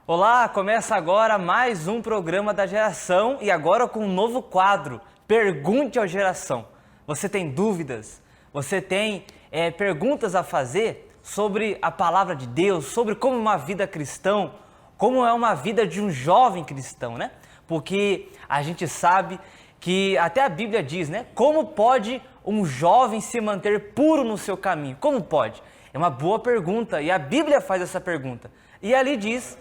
Olá, começa agora mais um programa da Geração e agora com um novo quadro, Pergunte ao Geração. Você tem dúvidas? Você tem perguntas a fazer sobre a palavra de Deus, sobre como é uma vida cristã, como é uma vida de um jovem cristão, né? Porque a gente sabe que até a Bíblia diz, né? Como pode um jovem se manter puro no seu caminho? Como pode? É uma boa pergunta e a Bíblia faz essa pergunta. E ali diz,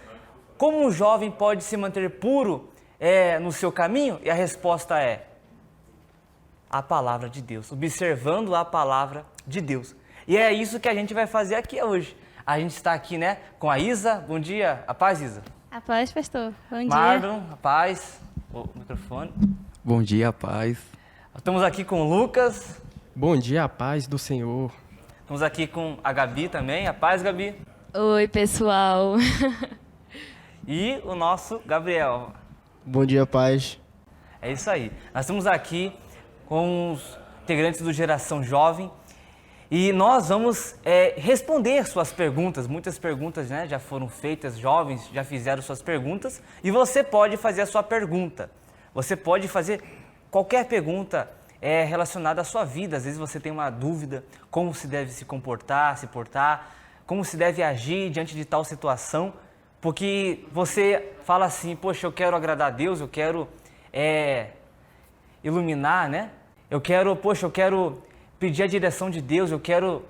como um jovem pode se manter puro no seu caminho? E a resposta é a palavra de Deus, observando a palavra de Deus. E é isso que a gente vai fazer aqui hoje. A gente está aqui, né, com a Isa. Bom dia. A paz, Isa. A paz, pastor. Bom dia. Marlon, a paz. O microfone. Bom dia, a paz. Estamos aqui com o Lucas. Bom dia, a paz do Senhor. Estamos aqui com a Gabi também. A paz, Gabi. Oi, pessoal. E o nosso Gabriel. Bom dia, paz. É isso aí. Nós estamos aqui com os integrantes do Geração Jovem e nós vamos responder suas perguntas. Muitas perguntas, né, já foram feitas, jovens já fizeram suas perguntas e você pode fazer a sua pergunta. Você pode fazer qualquer pergunta relacionada à sua vida. Às vezes você tem uma dúvida, como se deve se comportar, se portar, como se deve agir diante de tal situação, porque você fala assim, poxa, eu quero agradar a Deus, eu quero iluminar, né? Eu quero pedir a direção de Deus, eu quero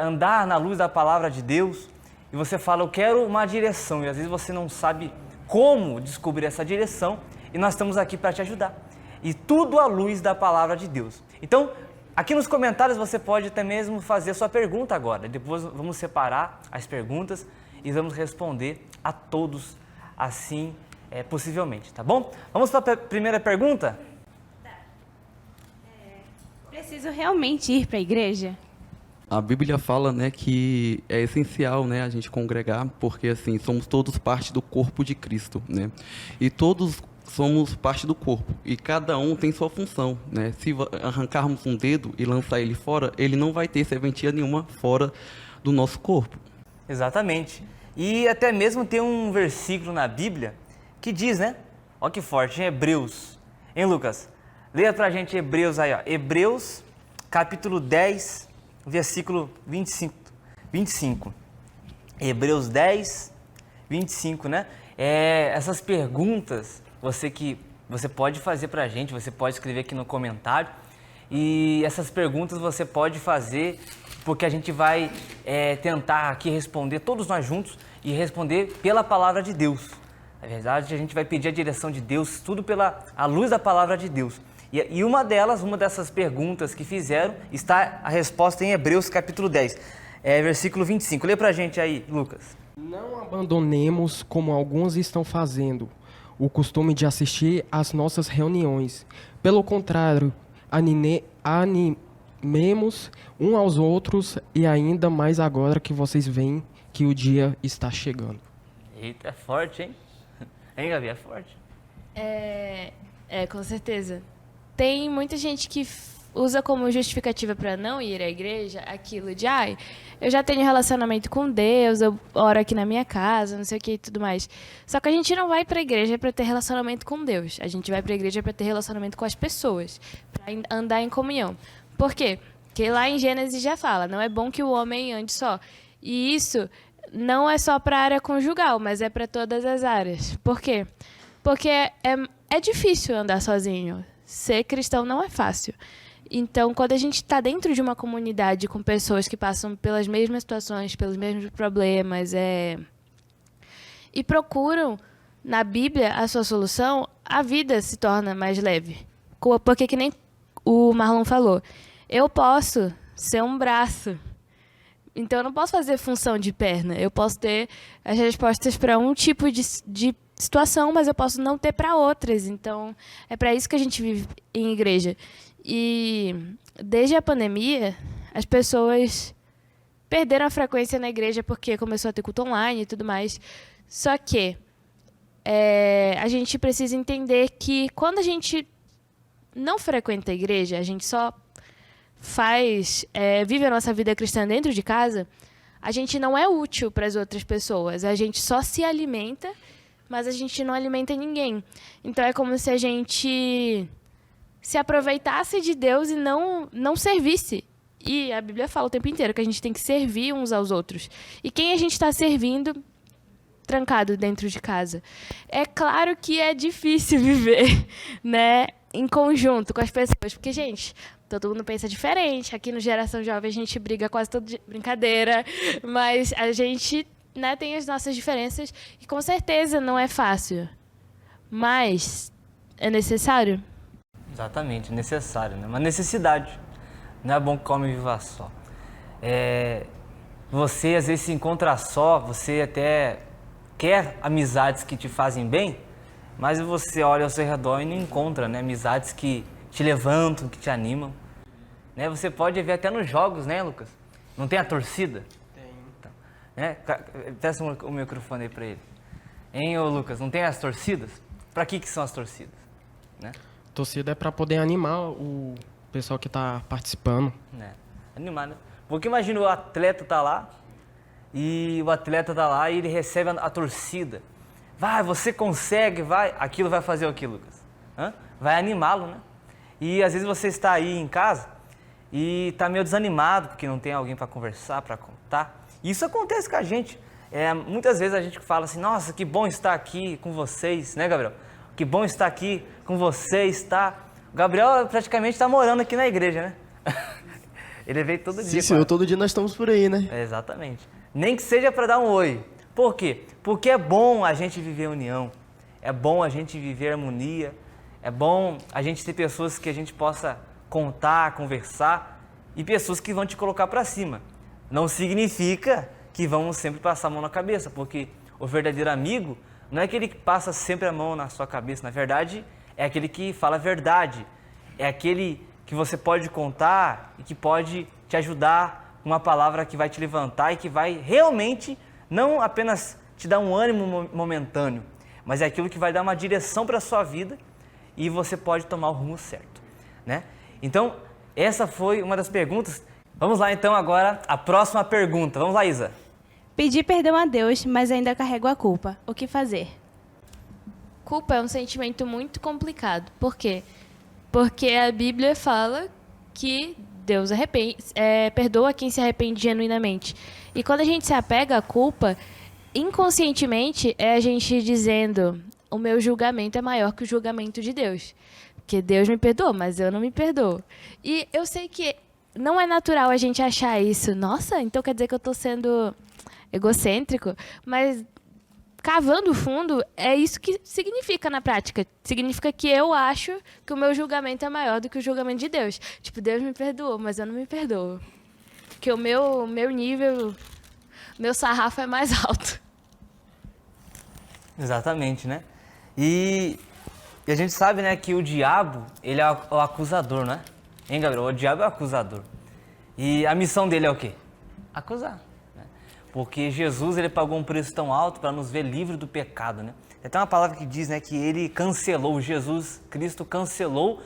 andar na luz da palavra de Deus. E você fala, eu quero uma direção, e às vezes você não sabe como descobrir essa direção, e nós estamos aqui para te ajudar. E tudo à luz da palavra de Deus. Então, aqui nos comentários você pode até mesmo fazer a sua pergunta agora. Depois vamos separar as perguntas e vamos responder a todos assim possivelmente, tá bom? Vamos para a primeira pergunta? Preciso realmente ir para a igreja? A Bíblia fala, né, que é essencial, né, a gente congregar, porque assim somos todos parte do corpo de Cristo, né? E todos somos parte do corpo e cada um tem sua função, né? Se arrancarmos um dedo e lançar ele fora, ele não vai ter serventia nenhuma fora do nosso corpo. Exatamente. E até mesmo tem um versículo na Bíblia que diz, né? Olha que forte, em Hebreus. Hein, Lucas? Leia pra gente Hebreus aí, ó. Hebreus, capítulo 10, versículo 25. Hebreus 10, 25, né? Essas perguntas, você pode fazer pra gente, você pode escrever aqui no comentário. E essas perguntas você pode fazer porque a gente vai tentar aqui responder todos nós juntos e responder pela palavra de Deus. Na verdade, a gente vai pedir a direção de Deus, tudo pela a luz da palavra de Deus. E uma dessas perguntas que fizeram, está a resposta em Hebreus capítulo 10, versículo 25. Lê pra gente aí, Lucas. Não abandonemos, como alguns estão fazendo, o costume de assistir às nossas reuniões. Pelo contrário, animemos uns aos outros e ainda mais agora que vocês veem que o dia está chegando. Eita, é forte, hein? Hein, Gabi? É forte. Com certeza. Tem muita gente que usa como justificativa para não ir à igreja aquilo de, eu já tenho relacionamento com Deus, eu oro aqui na minha casa, não sei o que e tudo mais. Só que a gente não vai para a igreja para ter relacionamento com Deus. A gente vai para a igreja para ter relacionamento com as pessoas, para andar em comunhão. Por quê? Porque lá em Gênesis já fala, não é bom que o homem ande só. E isso não é só para a área conjugal, mas é para todas as áreas. Por quê? Porque é difícil andar sozinho. Ser cristão não é fácil. Então, quando a gente está dentro de uma comunidade com pessoas que passam pelas mesmas situações, pelos mesmos problemas, e procuram na Bíblia a sua solução, a vida se torna mais leve. Porque, que nem o Marlon falou, eu posso ser um braço. Então, eu não posso fazer função de perna. Eu posso ter as respostas para um tipo de situação, mas eu posso não ter para outras. Então, é para isso que a gente vive em igreja. E desde a pandemia, as pessoas perderam a frequência na igreja porque começou a ter culto online e tudo mais. Só que a gente precisa entender que quando a gente não frequenta a igreja, a gente só vive a nossa vida cristã dentro de casa, a gente não é útil para as outras pessoas. A gente só se alimenta, mas a gente não alimenta ninguém. Então é como se a gente se aproveitasse de Deus e não servisse. E a Bíblia fala o tempo inteiro que a gente tem que servir uns aos outros. E quem a gente está servindo trancado dentro de casa? É claro que é difícil viver, né, em conjunto com as pessoas, porque, gente, todo mundo pensa diferente. Aqui no Geração Jovem a gente briga quase todo dia, brincadeira, mas a gente, né, tem as nossas diferenças e com certeza não é fácil, mas é necessário. Exatamente, necessário, né? Uma necessidade. Não é bom que come e viva só. Você às vezes se encontra só, você até quer amizades que te fazem bem, mas você olha ao seu redor e não encontra, né, amizades que te levantam, que te animam. Né? Você pode ver até nos jogos, né, Lucas? Não tem a torcida? Tem. Então, né? Peça o microfone aí para ele. Hein, ô Lucas, não tem as torcidas? Para que são as torcidas? Né? Torcida é para poder animar o pessoal que está participando. Animar, né? Porque imagina o atleta tá lá e ele recebe a torcida. Vai, você consegue, vai. Aquilo vai fazer o que, Lucas? Vai animá-lo, né? E às vezes você está aí em casa e está meio desanimado porque não tem alguém para conversar, para contar. E isso acontece com a gente. Muitas vezes a gente fala assim, nossa, que bom estar aqui com vocês, né, Gabriel? Que bom estar aqui com vocês, tá? O Gabriel praticamente está morando aqui na igreja, né? Ele veio todo dia. Sim, senhor, todo dia nós estamos por aí, né? Exatamente. Nem que seja para dar um oi. Por quê? Porque é bom a gente viver união, é bom a gente viver harmonia, é bom a gente ter pessoas que a gente possa contar, conversar e pessoas que vão te colocar para cima. Não significa que vamos sempre passar a mão na cabeça, porque o verdadeiro amigo não é aquele que passa sempre a mão na sua cabeça, na verdade é aquele que fala a verdade, é aquele que você pode contar e que pode te ajudar com uma palavra que vai te levantar e que vai realmente não apenas te dar um ânimo momentâneo, mas é aquilo que vai dar uma direção para a sua vida e você pode tomar o rumo certo, né? Então, essa foi uma das perguntas. Vamos lá então agora a próxima pergunta. Vamos lá, Isa. Pedir perdão a Deus, mas ainda carrego a culpa. O que fazer? Culpa é um sentimento muito complicado. Por quê? Porque a Bíblia fala que Deus perdoa quem se arrepende genuinamente. E quando a gente se apega à culpa, inconscientemente é a gente dizendo: o meu julgamento é maior que o julgamento de Deus. Porque Deus me perdoou, mas eu não me perdoo. E eu sei que não é natural a gente achar isso. Nossa, então quer dizer que eu estou sendo egocêntrico? Mas cavando fundo, é isso que significa na prática. Significa que eu acho que o meu julgamento é maior do que o julgamento de Deus. Tipo, Deus me perdoou, mas eu não me perdoo. Porque o meu nível, meu sarrafo é mais alto. Exatamente, né? E a gente sabe, né, que o diabo, ele é o acusador, né? Hein, Gabriel? O diabo é o acusador. E a missão dele é o quê? Acusar. Porque Jesus, ele pagou um preço tão alto para nos ver livre do pecado, né? Tem até uma palavra que diz, né, que ele cancelou, Jesus Cristo cancelou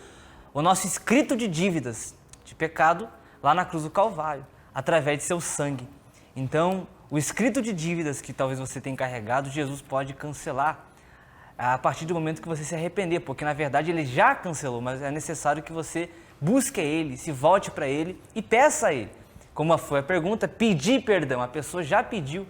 o nosso escrito de dívidas de pecado lá na cruz do Calvário, através de seu sangue. Então, o escrito de dívidas que talvez você tenha carregado, Jesus pode cancelar a partir do momento que você se arrepender, porque na verdade ele já cancelou, mas é necessário que você busque ele, se volte para ele e peça a ele. Como foi a pergunta, pedir perdão. A pessoa já pediu,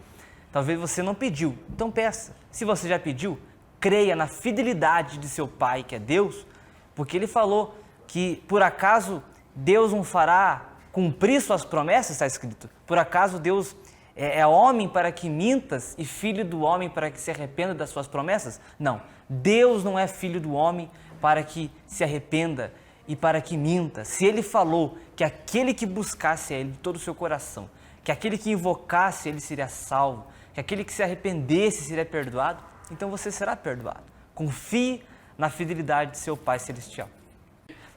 talvez você não pediu, então peça. Se você já pediu, creia na fidelidade de seu Pai, que é Deus, porque Ele falou que por acaso Deus não fará cumprir suas promessas, está escrito. Por acaso Deus é homem para que mintas e filho do homem para que se arrependa das suas promessas? Não, Deus não é filho do homem para que se arrependa e para que minta. Se Ele falou que aquele que buscasse a Ele de todo o seu coração, que aquele que invocasse Ele seria salvo, que aquele que se arrependesse seria perdoado, então você será perdoado. Confie na fidelidade de seu Pai Celestial.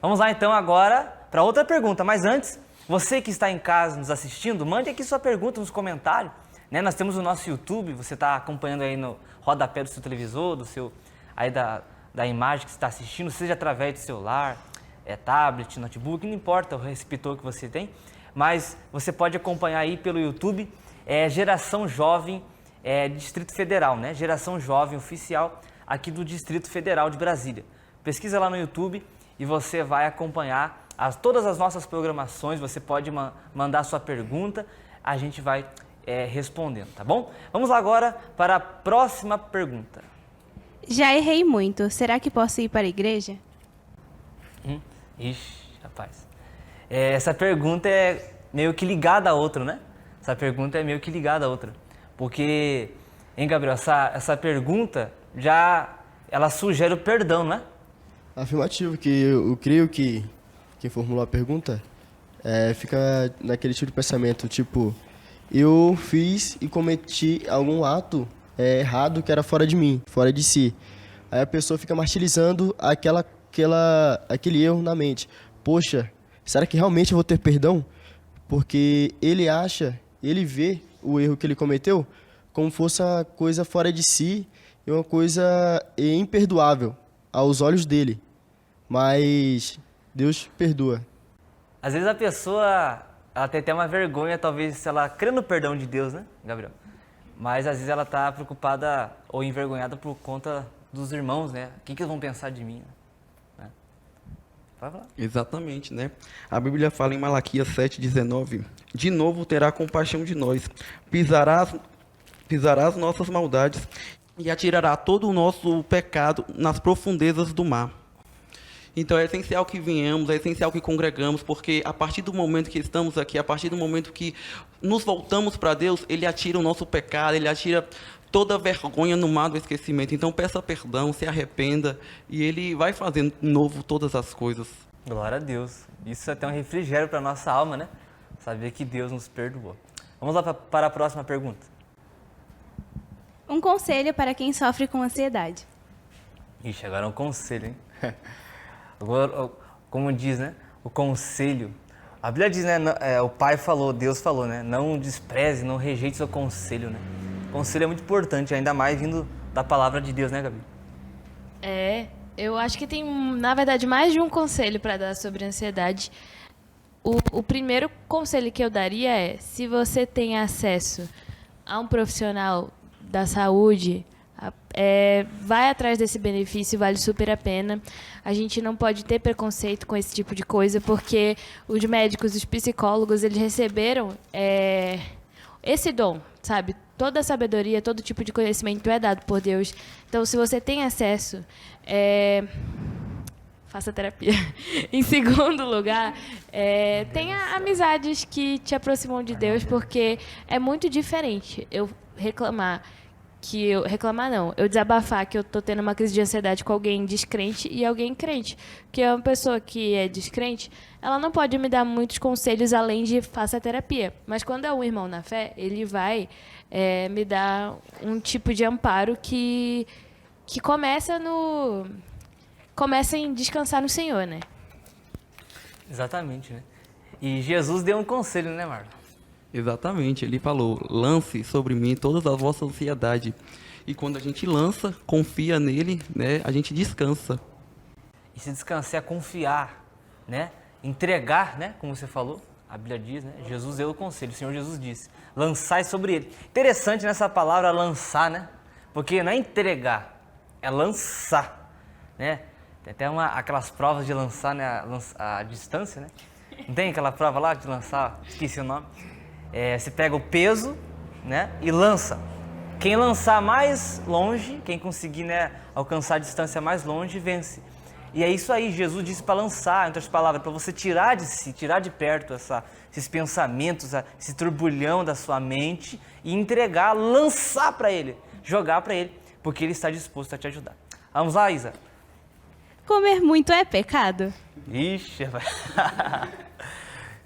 Vamos lá então agora para outra pergunta, mas antes, você que está em casa nos assistindo, mande aqui sua pergunta nos comentários. Né? Nós temos o nosso YouTube, você está acompanhando aí no rodapé do seu televisor, da imagem que você está assistindo, seja através do celular, tablet, notebook, não importa o receptor que você tem, mas você pode acompanhar aí pelo YouTube. é Geração Jovem Distrito Federal, né? Geração Jovem Oficial aqui do Distrito Federal de Brasília. Pesquisa lá no YouTube e você vai acompanhar todas as nossas programações, você pode mandar sua pergunta, a gente vai respondendo, tá bom? Vamos lá agora para a próxima pergunta. Já errei muito. Será que posso ir para a igreja? Ixi, rapaz. Essa pergunta é meio que ligada à outra, né? Essa pergunta é meio que ligada à outra. Porque, hein, Gabriel, essa pergunta ela sugere o perdão, né? Afirmativo, que eu creio que quem formulou a pergunta fica naquele tipo de pensamento, tipo, eu fiz e cometi algum ato errado que era fora de mim, fora de si. Aí a pessoa fica martirizando aquele erro na mente. Poxa, será que realmente eu vou ter perdão? Porque ele vê o erro que ele cometeu como fosse uma coisa fora de si e uma coisa imperdoável aos olhos dele. Mas Deus perdoa. Às vezes a pessoa ela tem até uma vergonha, talvez, se ela crê no perdão de Deus, né, Gabriel? Mas às vezes ela está preocupada ou envergonhada por conta dos irmãos, né? O que eles vão pensar de mim? Né? Vai falar. Exatamente, né? A Bíblia fala em Malaquias 7,19: de novo terá compaixão de nós, pisará as nossas maldades e atirará todo o nosso pecado nas profundezas do mar. Então é essencial que venhamos, é essencial que congregamos, porque a partir do momento que estamos aqui, a partir do momento que nos voltamos para Deus, Ele atira o nosso pecado, Ele atira toda a vergonha no mar do esquecimento. Então peça perdão, se arrependa, e Ele vai fazendo novo todas as coisas. Glória a Deus. Isso é até um refrigério para a nossa alma, né? Saber que Deus nos perdoou. Vamos lá para a próxima pergunta. Um conselho para quem sofre com ansiedade. Ixi, agora é um conselho, hein? Agora, como diz, né? O conselho. A Bíblia diz, né? O Pai falou, Deus falou, né? Não despreze, não rejeite seu conselho, né? O conselho é muito importante, ainda mais vindo da palavra de Deus, né, Gabi? Eu acho que tem, na verdade, mais de um conselho para dar sobre ansiedade. O primeiro conselho que eu daria é, se você tem acesso a um profissional da saúde, vai atrás desse benefício, vale super a pena. A gente não pode ter preconceito com esse tipo de coisa, porque os médicos, os psicólogos, eles receberam esse dom, sabe? Toda a sabedoria, todo tipo de conhecimento é dado por Deus. Então, se você tem acesso, faça terapia. Em segundo lugar, tenha amizades que te aproximam de Deus, porque é muito diferente eu eu desabafar que eu tô tendo uma crise de ansiedade com alguém descrente e alguém crente. Porque uma pessoa que é descrente, ela não pode me dar muitos conselhos além de faça terapia. Mas quando é um irmão na fé, ele vai me dar um tipo de amparo que começa em descansar no Senhor, né? Exatamente, né? E Jesus deu um conselho, né, Marlon? Exatamente, Ele falou, lance sobre mim todas as vossas ansiedades. E quando a gente lança, confia nele, né, a gente descansa. E se descansar é confiar, né? Entregar, né? Como você falou, a Bíblia diz, né? Jesus deu o conselho, o Senhor Jesus disse, lançai sobre ele. Interessante nessa palavra lançar, né? Porque não é entregar, é lançar, né? Tem até aquelas provas de lançar, né? A distância, né? Não tem aquela prova lá de lançar, esqueci o nome. Você pega o peso, né, e lança. Quem lançar mais longe, quem conseguir, né, alcançar a distância mais longe, vence. E é isso aí, Jesus disse para lançar, em outras palavras, para você tirar de si, tirar de perto esses pensamentos, esse turbulhão da sua mente e entregar, lançar para Ele, jogar para Ele, porque Ele está disposto a te ajudar. Vamos lá, Isa? Comer muito é pecado? Ixi,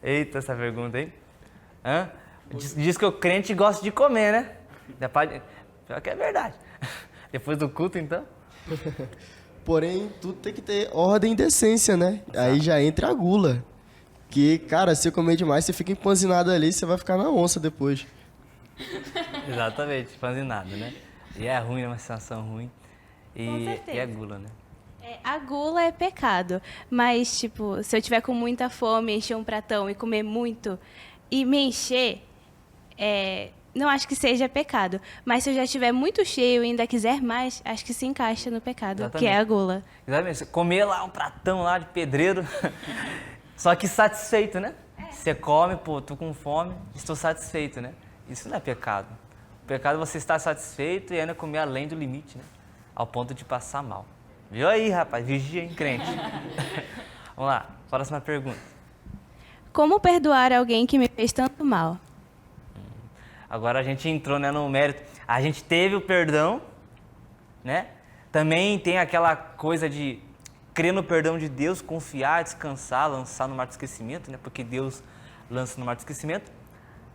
eita essa pergunta, hein? Diz que o crente gosta de comer, né? Pior que é verdade. Depois do culto, então. Porém, tudo tem que ter ordem e decência, né? Exato. Aí já entra a gula. Que, cara, se você comer demais, você fica empanzinado ali, você vai ficar na onça depois. Exatamente, empanzinado, né? E é ruim, é uma sensação ruim. Com certeza. E é gula, né? A gula é pecado. Mas, tipo, se eu tiver com muita fome, encher um pratão e comer muito... E me encher, não acho que seja pecado. Mas se eu já estiver muito cheio e ainda quiser mais, acho que se encaixa no pecado, que Exatamente. é a gula. Exatamente. Você comer lá um pratão lá de pedreiro, só que satisfeito, né? Você come, pô, tô com fome, estou satisfeito, né? Isso não é pecado. O pecado é você estar satisfeito e ainda comer além do limite, né? Ao ponto de passar mal. Viu aí, rapaz? Vigia, hein, crente? Vamos lá, próxima pergunta. Como perdoar alguém que me fez tanto mal? Agora a gente entrou, né, no mérito. A gente teve o perdão, né? Também tem aquela coisa de crer no perdão de Deus, confiar, descansar, lançar no mar do esquecimento, né? Porque Deus lança no mar do esquecimento.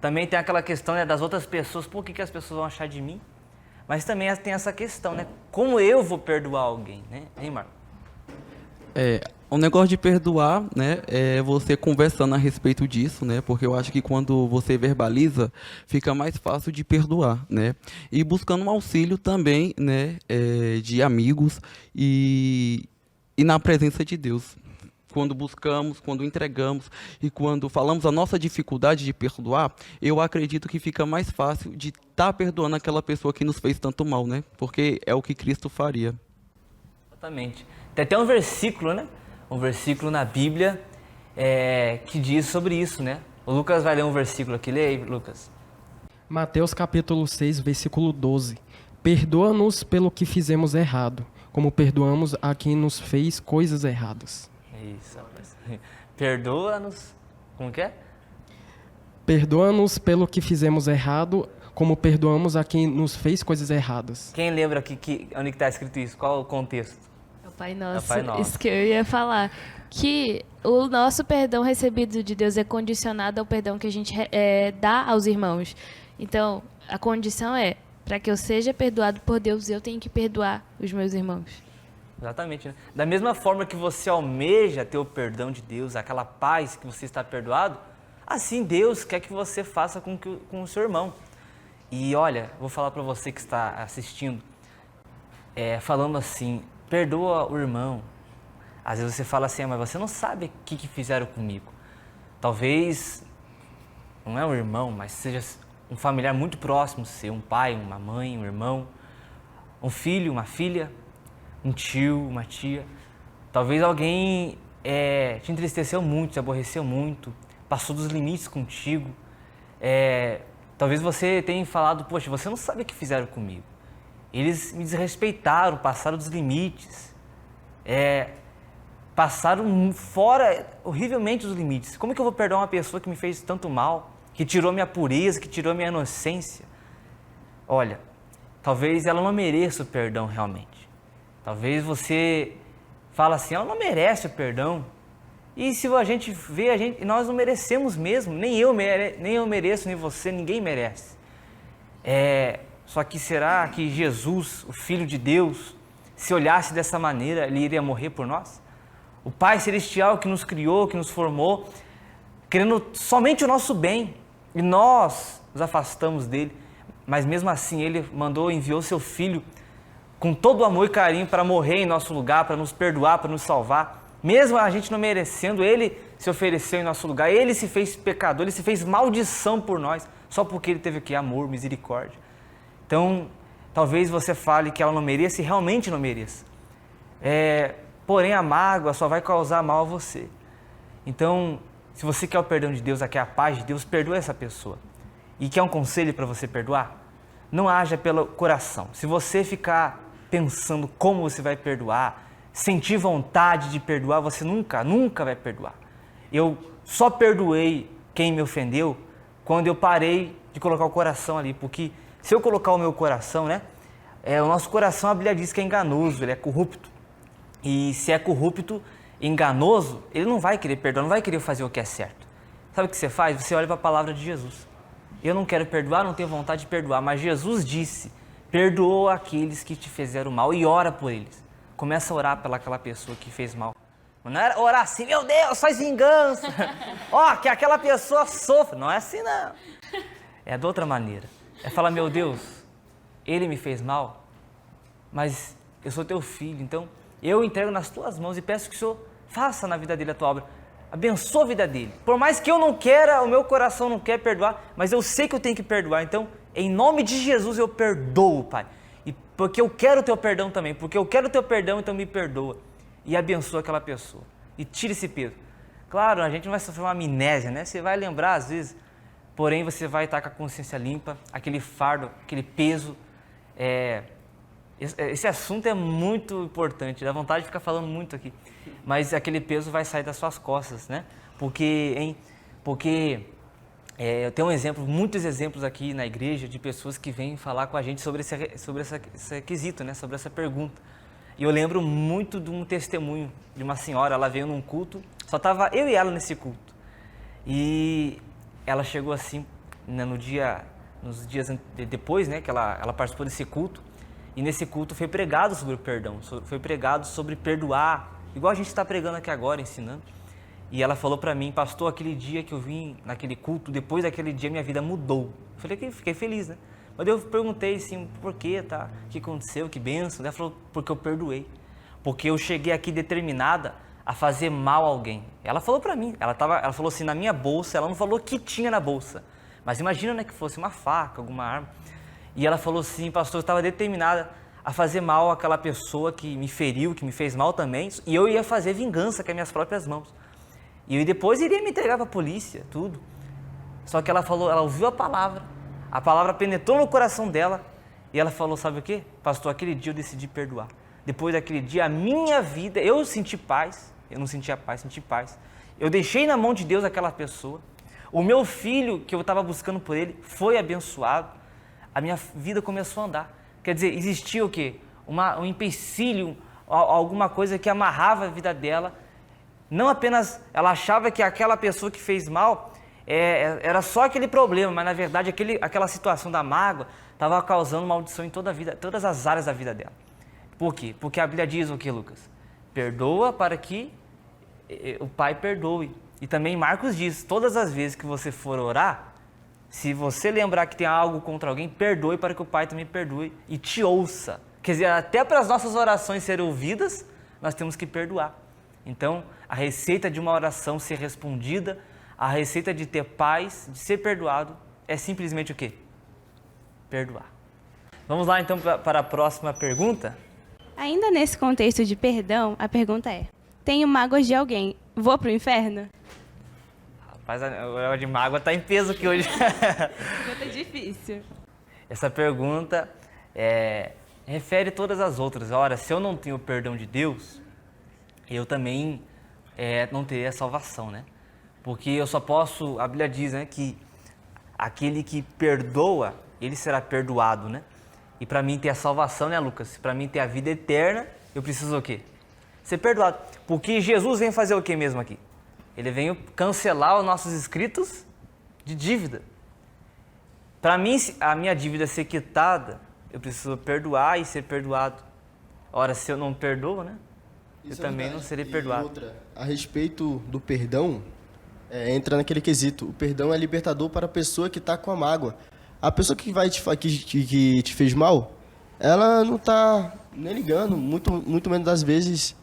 Também tem aquela questão, né, das outras pessoas, por que as pessoas vão achar de mim? Mas também tem essa questão, né? Como eu vou perdoar alguém, né? Hein, Marco? O negócio de perdoar, né, é você conversando a respeito disso, né, porque eu acho que quando você verbaliza, fica mais fácil de perdoar, né, e buscando um auxílio também, né, de amigos e na presença de Deus. Quando buscamos, quando entregamos e quando falamos a nossa dificuldade de perdoar, eu acredito que fica mais fácil de estar perdoando aquela pessoa que nos fez tanto mal, né, porque é o que Cristo faria. Exatamente. Tem até um versículo, né? Um versículo na Bíblia que diz sobre isso, né? O Lucas vai ler um versículo aqui. Lê aí, Lucas. Mateus capítulo 6, versículo 12. Perdoa-nos pelo que fizemos errado, como perdoamos a quem nos fez coisas erradas. Isso, rapaz. Perdoa-nos. Como que é? Perdoa-nos pelo que fizemos errado, como perdoamos a quem nos fez coisas erradas. Quem lembra aqui onde está escrito isso? Qual o contexto? É o Pai Nosso, Pai Nosso. isso que eu ia falar. Que o nosso perdão recebido de Deus é condicionado ao perdão que a gente dá aos irmãos. Então, a condição é, para que eu seja perdoado por Deus, eu tenho que perdoar os meus irmãos. Exatamente, né? Da mesma forma que você almeja ter o perdão de Deus, aquela paz que você está perdoado, assim Deus quer que você faça com o seu irmão. E olha, vou falar para você que está assistindo, falando assim, perdoa o irmão. Às vezes você fala assim, mas você não sabe o que fizeram comigo. Talvez, não é um irmão, mas seja um familiar muito próximo seu, um pai, uma mãe, um irmão, um filho, uma filha, um tio, uma tia. Talvez alguém te entristeceu muito, te aborreceu muito, passou dos limites contigo. Talvez você tenha falado, poxa, você não sabe o que fizeram comigo. Eles me desrespeitaram, passaram dos limites. Passaram fora, horrivelmente, dos limites. Como que eu vou perdoar uma pessoa que me fez tanto mal, que tirou minha pureza, que tirou minha inocência? Olha, talvez ela não mereça o perdão realmente. Talvez você fala assim, ela não merece o perdão. E se a gente vê, nós não merecemos mesmo, nem eu mereço, nem você, ninguém merece. Só que será que Jesus, o Filho de Deus, se olhasse dessa maneira, ele iria morrer por nós? O Pai Celestial que nos criou, que nos formou, querendo somente o nosso bem, e nós nos afastamos dele, mas mesmo assim ele enviou seu Filho com todo o amor e carinho para morrer em nosso lugar, para nos perdoar, para nos salvar. Mesmo a gente não merecendo, ele se ofereceu em nosso lugar, ele se fez pecador, ele se fez maldição por nós, só porque ele teve aqui amor, misericórdia. Então, talvez você fale que ela não mereça e realmente não mereça. Porém, a mágoa só vai causar mal a você. Então, se você quer o perdão de Deus, quer a paz de Deus, perdoa essa pessoa. E quer um conselho para você perdoar? Não haja pelo coração. Se você ficar pensando como você vai perdoar, sentir vontade de perdoar, você nunca vai perdoar. Eu só perdoei quem me ofendeu quando eu parei de colocar o coração ali, porque se eu colocar o meu coração, né? O nosso coração, a Bíblia diz que é enganoso, ele é corrupto. E se é corrupto, enganoso, ele não vai querer perdoar, não vai querer fazer o que é certo. Sabe o que você faz? Você olha para a palavra de Jesus. Eu não quero perdoar, não tenho vontade de perdoar, mas Jesus disse, perdoa aqueles que te fizeram mal e ora por eles. Começa a orar pelaquela pessoa que fez mal. Não é orar assim, meu Deus, faz vingança. Que aquela pessoa sofra. Não é assim, não. É de outra maneira. É falar, meu Deus, ele me fez mal, mas eu sou teu filho, então eu entrego nas tuas mãos e peço que o Senhor faça na vida dele a tua obra. Abençoa a vida dele. Por mais que eu não queira, o meu coração não quer perdoar, mas eu sei que eu tenho que perdoar, então Em nome de Jesus eu perdoo, Pai. E porque eu quero o teu perdão também. Porque eu quero o teu perdão, então me perdoa. E abençoa aquela pessoa. E tira esse peso. Claro, a gente não vai sofrer uma amnésia, né? Você vai lembrar às vezes, porém você vai estar com a consciência limpa, aquele fardo, aquele peso. Esse assunto é muito importante, dá vontade de ficar falando muito aqui. Mas aquele peso vai sair das suas costas, né? Porque eu tenho muitos exemplos aqui na igreja de pessoas que vêm falar com a gente sobre esse quesito, né? Sobre essa pergunta. E eu lembro muito de um testemunho de uma senhora, ela veio num culto, só estava eu e ela nesse culto. E ela chegou assim, né, nos dias depois, né, que ela participou desse culto, e nesse culto foi pregado sobre o perdão, foi pregado sobre perdoar, igual a gente está pregando aqui agora, ensinando. E ela falou para mim, pastor, aquele dia que eu vim naquele culto, depois daquele dia minha vida mudou. Eu falei que fiquei feliz, né? Mas eu perguntei assim, por quê, tá? O que aconteceu, que bênção? Ela falou, porque eu perdoei. Porque eu cheguei aqui determinada a fazer mal a alguém. Ela falou pra mim, ela falou assim, na minha bolsa, ela não falou o que tinha na bolsa. Mas imagina, né, que fosse uma faca, alguma arma. E ela falou assim, pastor, eu estava determinada a fazer mal àquela pessoa que me feriu, que me fez mal também. E eu ia fazer vingança com as minhas próprias mãos. E eu depois iria me entregar pra polícia, tudo. Só que ela falou, ela ouviu a palavra penetrou no coração dela e ela falou, sabe o quê? Pastor, aquele dia eu decidi perdoar. Depois daquele dia, a minha vida, eu senti paz, eu não sentia paz, senti paz. Eu deixei na mão de Deus aquela pessoa. O meu filho, que eu estava buscando por ele, foi abençoado. A minha vida começou a andar. Quer dizer, existia o quê? Um empecilho, alguma coisa que amarrava a vida dela. Não apenas ela achava que aquela pessoa que fez mal era só aquele problema, mas na verdade aquela situação da mágoa estava causando maldição em toda a vida, todas as áreas da vida dela. Por quê? Porque a Bíblia diz o que, Lucas? Perdoa para que o Pai perdoe. E também Marcos diz, todas as vezes que você for orar, se você lembrar que tem algo contra alguém, perdoe para que o Pai também perdoe e te ouça. Quer dizer, até para as nossas orações serem ouvidas, nós temos que perdoar. Então, a receita de uma oração ser respondida, a receita de ter paz, de ser perdoado, é simplesmente o quê? Perdoar. Vamos lá então para a próxima pergunta? Ainda nesse contexto de perdão, a pergunta é: tenho mágoas de alguém, vou pro inferno? Rapaz, a negócio de mágoa está em peso aqui hoje. Pergunta difícil. Essa pergunta refere todas as outras. Ora, se eu não tenho o perdão de Deus, eu também não teria salvação, né? Porque eu só posso, a Bíblia diz, né, que aquele que perdoa, ele será perdoado, né? E para mim ter a salvação, né, Lucas? Para mim ter a vida eterna, eu preciso o quê? Ser perdoado. Porque Jesus vem fazer o quê mesmo aqui? Ele veio cancelar os nossos escritos de dívida. Para mim, a minha dívida ser quitada, eu preciso perdoar e ser perdoado. Ora, se eu não perdoo, né? Eu também não serei perdoado. E outra, a respeito do perdão, entra naquele quesito. O perdão é libertador para a pessoa que está com a mágoa. A pessoa que que te fez mal, ela não está nem ligando. Muito menos das vezes,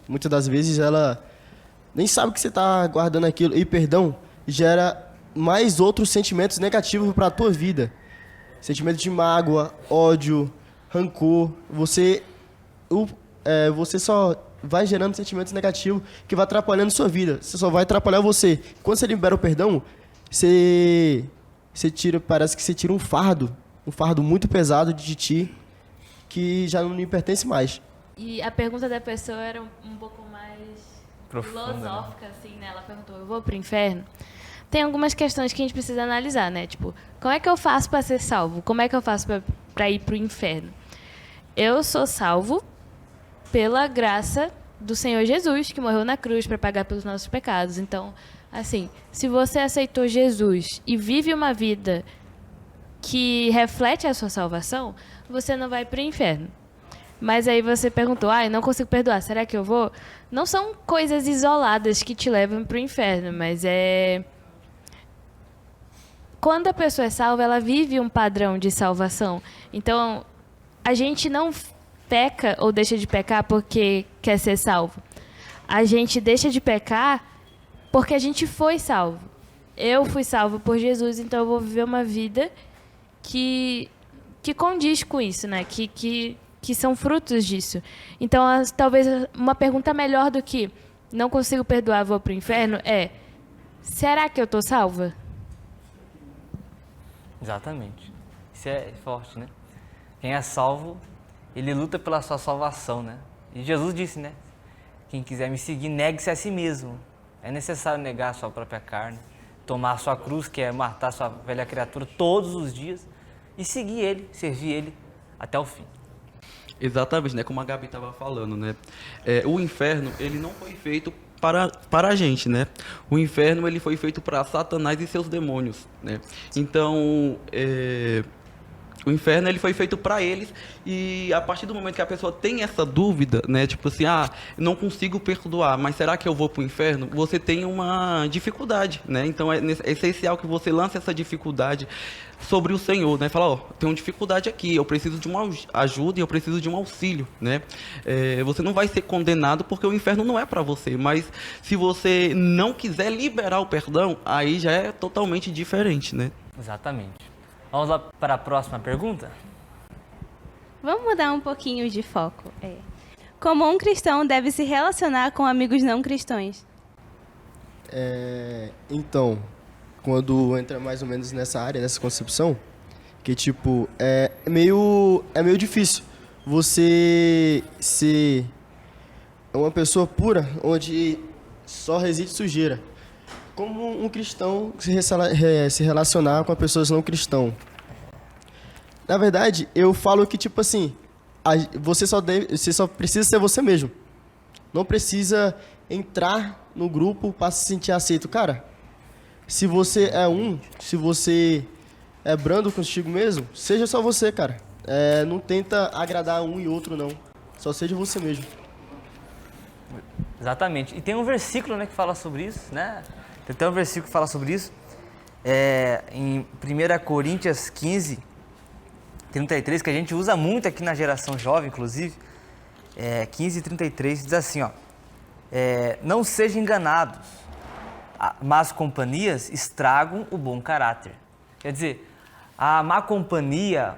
muitas das vezes ela nem sabe que você está guardando aquilo. E perdão gera mais outros sentimentos negativos para a tua vida. Sentimento de mágoa, ódio, rancor. Você só vai gerando sentimentos negativos que vai atrapalhando sua vida. Você só vai atrapalhar você. Quando você libera o perdão, parece que você tira um fardo muito pesado de ti, que já não lhe pertence mais. E a pergunta da pessoa era um pouco mais Profunda, filosófica, assim, né? Ela perguntou, eu vou pro inferno? Tem algumas questões que a gente precisa analisar, né? Tipo, como é que eu faço para ser salvo? Como é que eu faço para ir pro inferno? Eu sou salvo pela graça do Senhor Jesus, que morreu na cruz para pagar pelos nossos pecados. Então, assim, se você aceitou Jesus e vive uma vida que reflete a sua salvação, você não vai para o inferno. Mas aí você perguntou, eu não consigo perdoar, será que eu vou? Não são coisas isoladas que te levam para o inferno, mas quando a pessoa é salva, ela vive um padrão de salvação. Então, a gente não peca ou deixa de pecar porque quer ser salvo. A gente deixa de pecar porque a gente foi salvo. Eu fui salvo por Jesus, então eu vou viver uma vida que condiz com isso, né? Que são frutos disso. Então, talvez uma pergunta melhor do que não consigo perdoar, vou pro inferno, é: será que eu tô salva? Exatamente. Isso é forte, né? Quem é salvo, ele luta pela sua salvação, né? E Jesus disse, né? Quem quiser me seguir, negue-se a si mesmo. É necessário negar a sua própria carne, tomar a sua cruz, que é matar a sua velha criatura todos os dias, e seguir ele, servir ele até o fim. Exatamente, né? Como a Gabi estava falando, né? O inferno, ele não foi feito para a gente, né? O inferno, ele foi feito para Satanás e seus demônios, né? Então, o inferno, ele foi feito para eles, e a partir do momento que a pessoa tem essa dúvida, né, tipo assim, não consigo perdoar, mas será que eu vou para o inferno? Você tem uma dificuldade, né? Então é essencial que você lance essa dificuldade sobre o Senhor, né? Fala, tenho dificuldade aqui, eu preciso de uma ajuda e eu preciso de um auxílio, né? Você não vai ser condenado porque o inferno não é para você, mas se você não quiser liberar o perdão, aí já é totalmente diferente, né? Exatamente. Vamos lá para a próxima pergunta? Vamos mudar um pouquinho de foco. Como um cristão deve se relacionar com amigos não cristãos? Então, quando entra mais ou menos nessa área, nessa concepção, que tipo, é meio difícil você ser uma pessoa pura, onde só reside sujeira. Como um cristão se relacionar com pessoas não cristãs? Na verdade, eu falo que, tipo assim, você só precisa ser você mesmo. Não precisa entrar no grupo para se sentir aceito. Cara, se você se você é brando contigo mesmo, seja só você, cara. Não tenta agradar um e outro, não. Só seja você mesmo. Exatamente. E tem um versículo, né, que fala sobre isso, né? Tem até um versículo que fala sobre isso. Em 1 Coríntios 15, 33, que a gente usa muito aqui na geração jovem, inclusive. 15:33 diz assim, não sejam enganados, más companhias estragam o bom caráter. Quer dizer, a má companhia,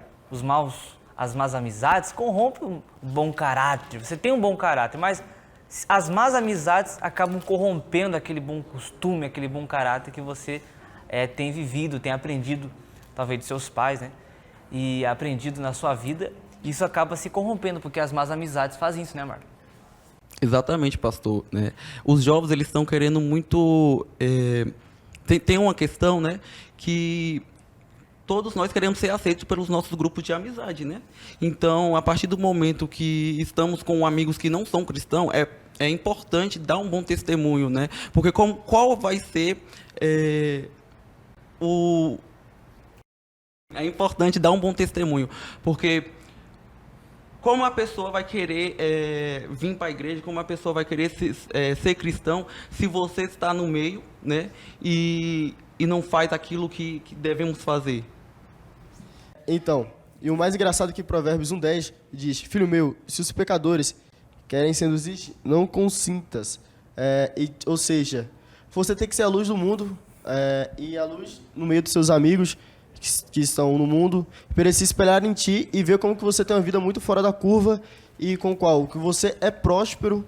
as más amizades corrompem o bom caráter. Você tem um bom caráter, mas as más amizades acabam corrompendo aquele bom costume, aquele bom caráter que você tem vivido, tem aprendido, talvez de seus pais, né? E aprendido na sua vida. Isso acaba se corrompendo, porque as más amizades fazem isso, né, Marcos? Exatamente, pastor, né? Os jovens, eles estão querendo muito... Tem uma questão, né, que todos nós queremos ser aceitos pelos nossos grupos de amizade, né? Então, a partir do momento que estamos com amigos que não são cristãos, é importante dar um bom testemunho, né? Porque qual vai ser É importante dar um bom testemunho, porque como a pessoa vai querer vir para a igreja, como a pessoa vai querer ser cristão, se você está no meio, né, e não faz aquilo que devemos fazer? Então, e o mais engraçado é que Provérbios 1:10 diz: Filho meu, se os pecadores querem seduzir, não consintas. Ou seja, você tem que ser a luz do mundo, e a luz no meio dos seus amigos que estão no mundo, para se espelhar em ti e ver como que você tem uma vida muito fora da curva e com qual que você é próspero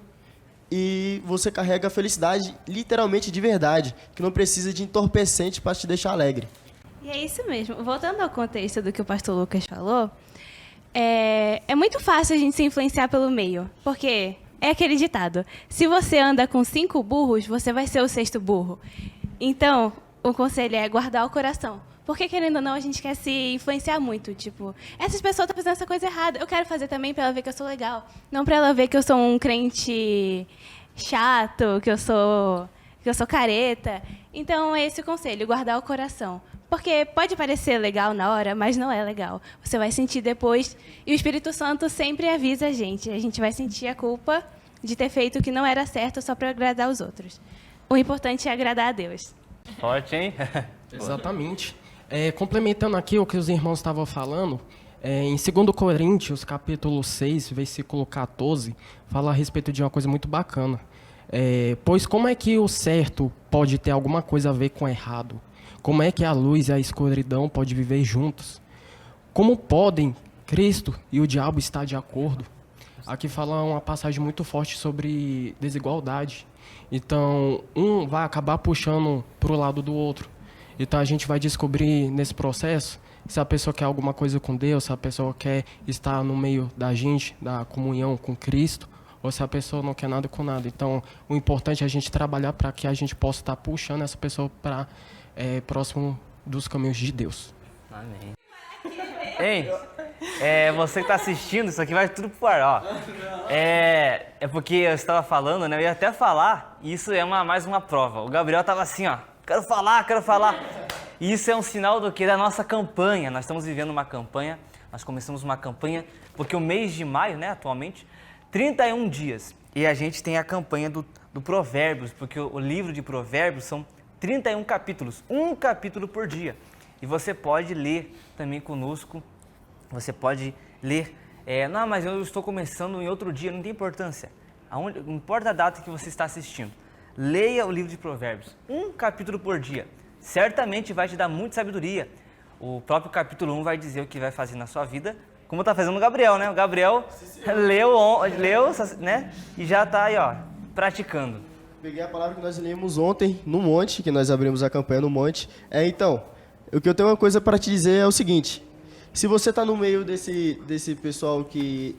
e você carrega a felicidade literalmente de verdade, que não precisa de entorpecente para te deixar alegre. E é isso mesmo. Voltando ao contexto do que o pastor Lucas falou, é muito fácil a gente se influenciar pelo meio, porque é aquele ditado: se você anda com 5 burros, você vai ser o 6º burro. Então, o conselho é guardar o coração. Porque, querendo ou não, a gente quer se influenciar muito. Tipo, essas pessoas estão fazendo essa coisa errada, eu quero fazer também para ela ver que eu sou legal. Não para ela ver que eu sou um crente chato, que eu sou careta. Então, é esse o conselho, guardar o coração. Porque pode parecer legal na hora, mas não é legal. Você vai sentir depois, e o Espírito Santo sempre avisa a gente. A gente vai sentir a culpa de ter feito o que não era certo só para agradar os outros. O importante é agradar a Deus. Forte, hein? Exatamente. Complementando aqui o que os irmãos estavam falando, em 2 Coríntios, capítulo 6, versículo 14, fala a respeito de uma coisa muito bacana. Pois como é que o certo pode ter alguma coisa a ver com o errado? Como é que a luz e a escuridão podem viver juntos? como podem Cristo e o diabo estar de acordo? Aqui fala uma passagem muito forte sobre desigualdade. Então, um vai acabar puxando para o lado do outro. Então, a gente vai descobrir nesse processo se a pessoa quer alguma coisa com Deus, se a pessoa quer estar no meio da gente, da comunhão com Cristo, ou se a pessoa não quer nada com nada. Então, o importante é a gente trabalhar para que a gente possa estar puxando essa pessoa para próximo dos caminhos de Deus. Amém. Ei, você que está assistindo, isso aqui vai tudo pro ar, ó. É porque eu estava falando, né? Eu ia até falar, e isso é mais uma prova. O Gabriel estava assim, ó, quero falar. E isso é um sinal do quê? Da nossa campanha. Nós estamos vivendo uma campanha, nós começamos uma campanha, porque o mês de maio, né, atualmente, 31 dias. E a gente tem a campanha do Provérbios, porque o livro de Provérbios são 31 capítulos, um capítulo por dia. E você pode ler também conosco, você pode ler, não, mas eu estou começando em outro dia, não tem importância. Não importa a data que você está assistindo. Leia o livro de Provérbios, um capítulo por dia. Certamente vai te dar muita sabedoria. O próprio capítulo 1 vai dizer o que vai fazer na sua vida, como está fazendo o Gabriel, né? O Gabriel leu, né? E já está aí, ó, praticando. Peguei a palavra que nós lemos ontem no Monte, que nós abrimos a campanha no Monte. Então, o que eu tenho uma coisa para te dizer é o seguinte: se você está no meio desse pessoal que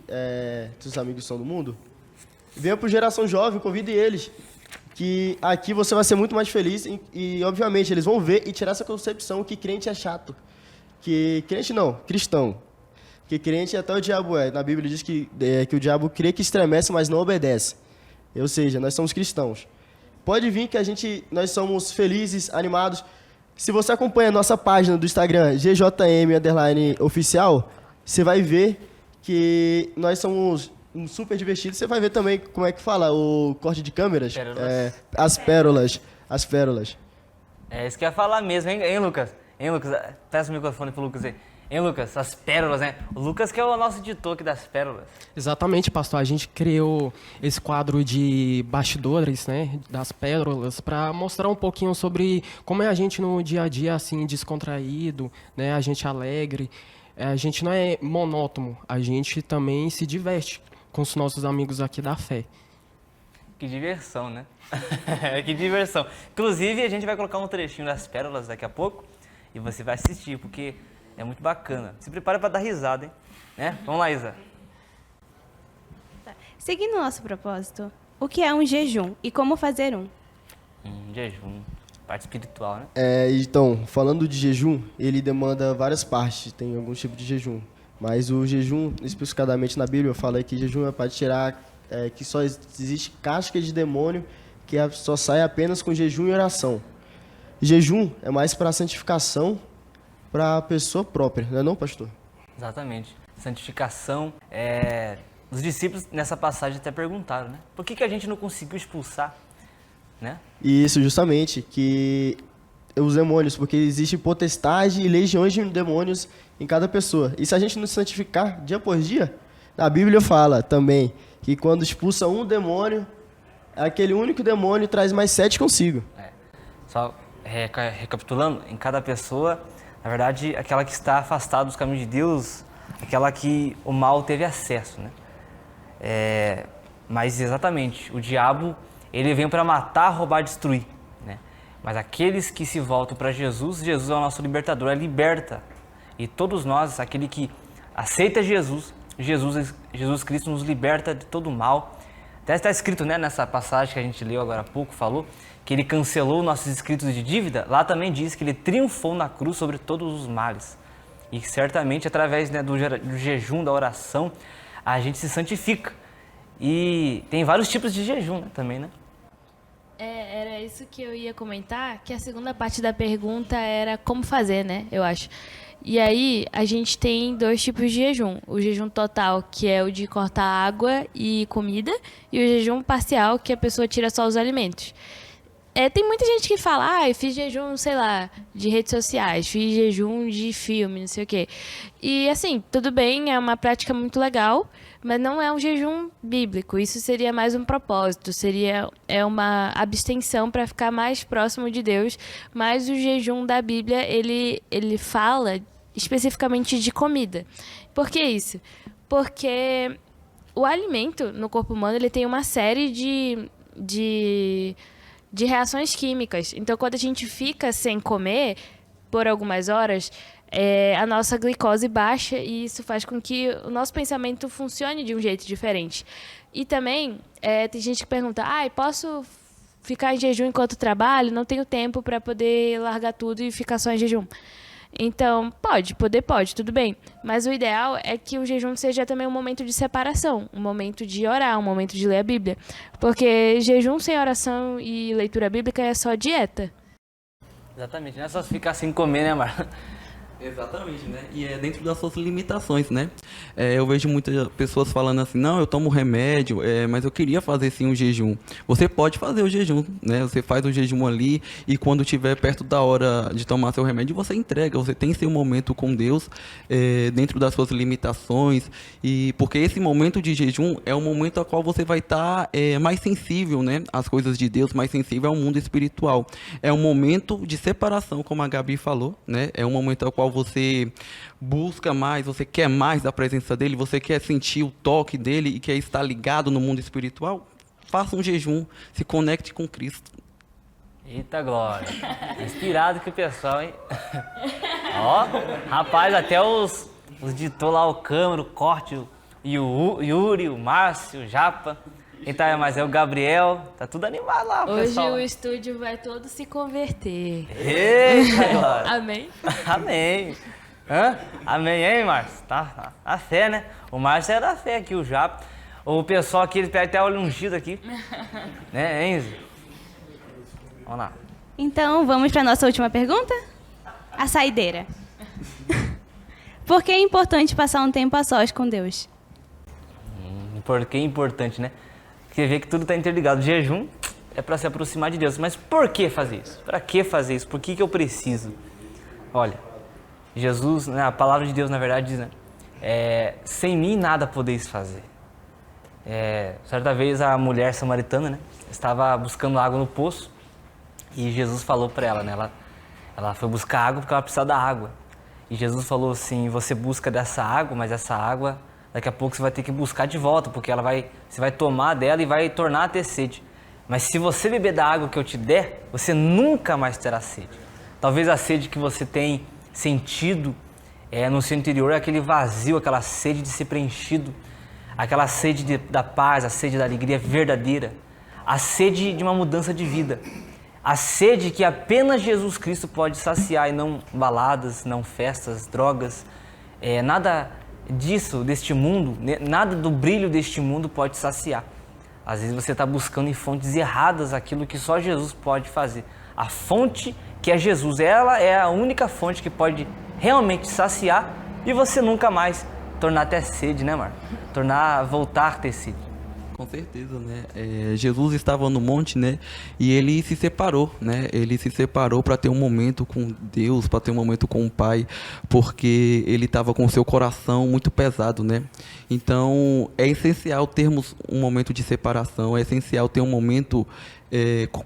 seus amigos são do mundo, venha para Geração Jovem, convide eles, que aqui você vai ser muito mais feliz e, obviamente, eles vão ver e tirar essa concepção que crente é chato. Que crente não, cristão. Que crente até o diabo é. Na Bíblia diz que o diabo crê que estremece, mas não obedece. Ou seja, nós somos cristãos. Pode vir que nós somos felizes, animados. Se você acompanha a nossa página do Instagram, GJM_oficial, você vai ver que nós somos super divertidos. Você vai ver também como é que fala o corte de câmeras. As pérolas. É isso que eu ia falar mesmo, hein, Lucas? Peça o microfone pro Lucas aí. Hein, Lucas? As pérolas, né? O Lucas que é o nosso editor aqui das pérolas. Exatamente, pastor. A gente criou esse quadro de bastidores, né, das pérolas, para mostrar um pouquinho sobre como é a gente no dia a dia, assim, descontraído, né, a gente alegre. A gente não é monótono, a gente também se diverte com os nossos amigos aqui da fé. Que diversão, né? Que diversão. Inclusive, a gente vai colocar um trechinho das pérolas daqui a pouco e você vai assistir, porque é muito bacana. Se prepara para dar risada, hein? Né? Vamos lá, Isa. Seguindo o nosso propósito, o que é um jejum e como fazer um? Jejum, parte espiritual, né? Então, falando de jejum, ele demanda várias partes, tem algum tipo de jejum. Mas o jejum, especificadamente na Bíblia, fala que jejum é para tirar, que só existe casca de demônio, que só sai apenas com jejum e oração. Jejum é mais para santificação, para a pessoa própria, não é não, pastor? Exatamente. Santificação. Os discípulos nessa passagem até perguntaram, né? Por que a gente não conseguiu expulsar, né? Isso, justamente, que os demônios, porque existe potestade e legiões de demônios em cada pessoa. E se a gente não se santificar dia por dia, a Bíblia fala também que quando expulsa um demônio, aquele único demônio traz mais 7 consigo. Só recapitulando, em cada pessoa, na verdade, aquela que está afastada dos caminhos de Deus, aquela que o mal teve acesso, né? Mas exatamente, o diabo, ele vem para matar, roubar, destruir, né? Mas aqueles que se voltam para Jesus, Jesus é o nosso libertador, é liberta. E todos nós, aquele que aceita Jesus Cristo nos liberta de todo o mal. Até está escrito, né, nessa passagem que a gente leu agora há pouco, falou que ele cancelou nossos escritos de dívida. Lá também diz que ele triunfou na cruz sobre todos os males. E certamente através, né, do jejum, da oração, a gente se santifica. E tem vários tipos de jejum, né, também, né? Era isso que eu ia comentar, que a segunda parte da pergunta era como fazer, né, eu acho. E aí, a gente tem 2 tipos de jejum. O jejum total, que é o de cortar água e comida, e o jejum parcial, que a pessoa tira só os alimentos. Tem muita gente que fala, eu fiz jejum, sei lá, de redes sociais, fiz jejum de filme, não sei o quê. E, assim, tudo bem, é uma prática muito legal, mas não é um jejum bíblico. Isso seria mais um propósito, é uma abstenção para ficar mais próximo de Deus. Mas o jejum da Bíblia, ele fala especificamente de comida. Por que isso? Porque o alimento no corpo humano ele tem uma série de reações químicas. Então, quando a gente fica sem comer por algumas horas, a nossa glicose baixa e isso faz com que o nosso pensamento funcione de um jeito diferente. E também, tem gente que pergunta, posso ficar em jejum enquanto trabalho? Não tenho tempo para poder largar tudo e ficar só em jejum. Então, pode, tudo bem. Mas o ideal é que o jejum seja também um momento de separação, um momento de orar, um momento de ler a Bíblia. Porque jejum sem oração e leitura bíblica é só dieta. Exatamente, não é só ficar sem comer, né, Mar? Exatamente, né? E é dentro das suas limitações, né? Eu vejo muitas pessoas falando assim, não, eu tomo remédio, mas eu queria fazer sim um jejum. Você pode fazer o jejum, né? Você faz o jejum ali e quando estiver perto da hora de tomar seu remédio, você entrega. Você tem seu momento com Deus dentro das suas limitações. E porque esse momento de jejum é o momento ao qual você vai estar mais sensível, né? Às coisas de Deus, mais sensível ao mundo espiritual. É um momento de separação, como a Gabi falou, né? É um momento ao qual você busca mais, você quer mais da presença dele, você quer sentir o toque dele e quer estar ligado no mundo espiritual, faça um jejum, se conecte com Cristo. Eita glória, inspirado que o pessoal, hein? Ó, rapaz, até os ditou lá, o câmera, o corte, e o Yuri, o Márcio, o Japa, quem tá mais o Gabriel, tá tudo animado lá, o Hoje pessoal. o estúdio vai todo se converter. Eita glória. Amém? Amém. Amém, hein, Márcio? Tá, a fé, né? O Márcio é da fé aqui, o Japa. O pessoal aqui, ele pega até olho ungido aqui. Né, Enzo? Vamos lá. Então, vamos para a nossa última pergunta? A saideira. Por que é importante passar um tempo a sós com Deus? Porque é importante, né? Você vê que tudo está interligado. O jejum é para se aproximar de Deus. Mas por que fazer isso? Para que fazer isso? Por que eu preciso? Olha, Jesus, né, a palavra de Deus, na verdade, diz, né? Sem mim nada podeis fazer. Certa vez a mulher samaritana, né, estava buscando água no poço e Jesus falou para ela, né? Ela foi buscar água porque ela precisava da água. E Jesus falou assim, você busca dessa água, mas essa água daqui a pouco você vai ter que buscar de volta, porque você vai tomar dela e vai tornar a ter sede. Mas se você beber da água que eu te der, você nunca mais terá sede. Talvez a sede que você tem sentido no seu interior é aquele vazio, aquela sede de ser preenchido, aquela sede da paz, a sede da alegria verdadeira, a sede de uma mudança de vida, a sede que apenas Jesus Cristo pode saciar e não baladas, não festas, drogas, nada disso, deste mundo, nada do brilho deste mundo pode saciar. Às vezes você está buscando em fontes erradas aquilo que só Jesus pode fazer. A fonte que é Jesus, ela é a única fonte que pode realmente saciar e você nunca mais tornar até sede, né, Marco? Voltar a ter sede. Com certeza, né? Jesus estava no monte, né? E ele se separou, né? Ele se separou para ter um momento com Deus, para ter um momento com o Pai, porque ele estava com o seu coração muito pesado, né? Então, é essencial termos um momento de separação, é essencial ter um momento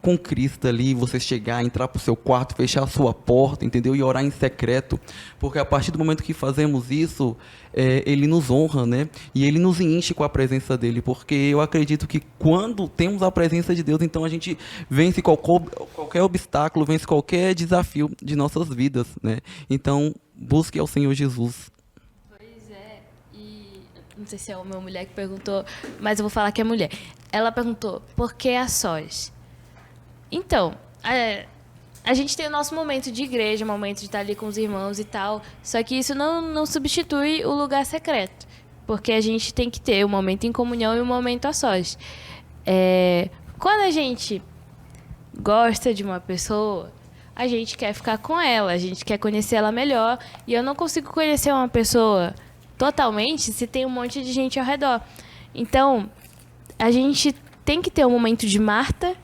com Cristo ali, você chegar, entrar para o seu quarto, fechar a sua porta, entendeu? E orar em secreto, porque a partir do momento que fazemos isso, ele nos honra, né? E ele nos enche com a presença dele, porque eu acredito que quando temos a presença de Deus, então a gente vence qualquer obstáculo, vence qualquer desafio de nossas vidas, né? Então, busque ao Senhor Jesus. Pois é, e não sei se é uma mulher que perguntou, mas eu vou falar que é mulher. Ela perguntou, por que a sós? Então, a gente tem o nosso momento de igreja, momento de estar ali com os irmãos e tal, só que isso não substitui o lugar secreto, porque a gente tem que ter o momento em comunhão e o momento a sós. Quando a gente gosta de uma pessoa, a gente quer ficar com ela, a gente quer conhecer ela melhor, e eu não consigo conhecer uma pessoa totalmente se tem um monte de gente ao redor. Então, a gente tem que ter um momento de Marta,